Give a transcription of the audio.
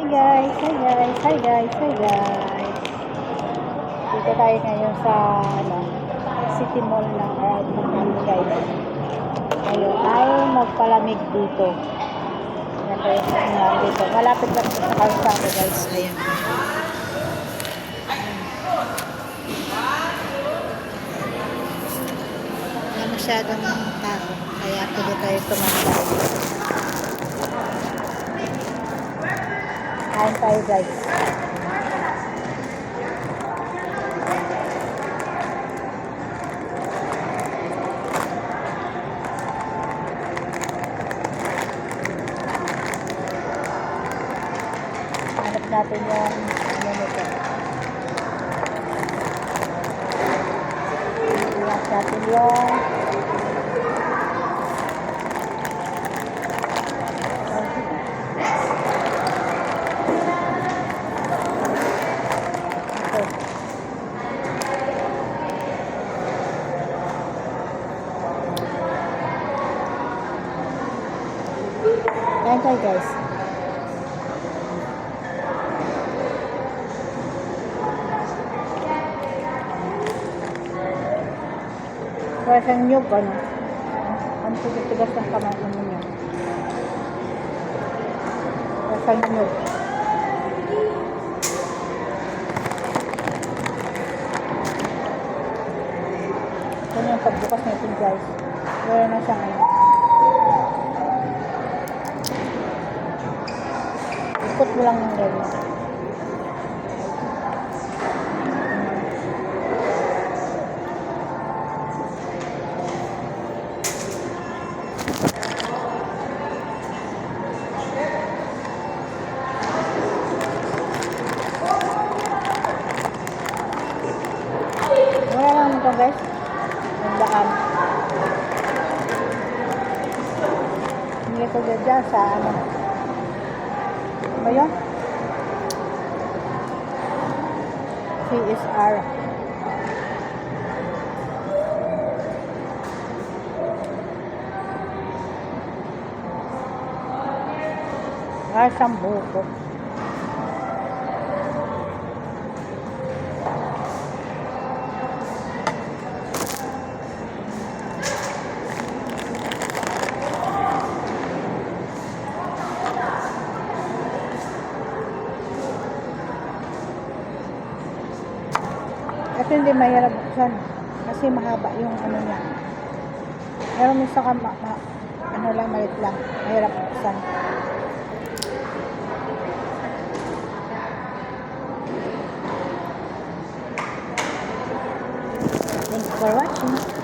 guys, hi guys, hi guys, hi guys. Dito tayo ngayon sa City Mall ng Manhattan guys. Ngayon ay magpalamig dito. Yan po yung nangyari dito. Malapit lang sa kalsada guys. Ayan. Wala masyadong tao. Kaya pwede tayo tumambay. Kain tayo guys. Hanap natin yung ano nito. Hanap natin yung kain tayo guys. Kaya sa nyug, ang tigas ng kamay ng nyug. Kaya sa nyug. Ito yung pagbukas natin guys. Wala na siya ngayon. Ikot mo lang yung relo. Wala lang ito guys. Ang daan. Hindi ko dyan sa ano. Ba yun? CSR. Siyang buko. Ito hindi mahirap buksan kasi mahaba yung ano niya. Pero minsan ka ano lang, maliit lang. Mahirap buksan. Thanks for watching.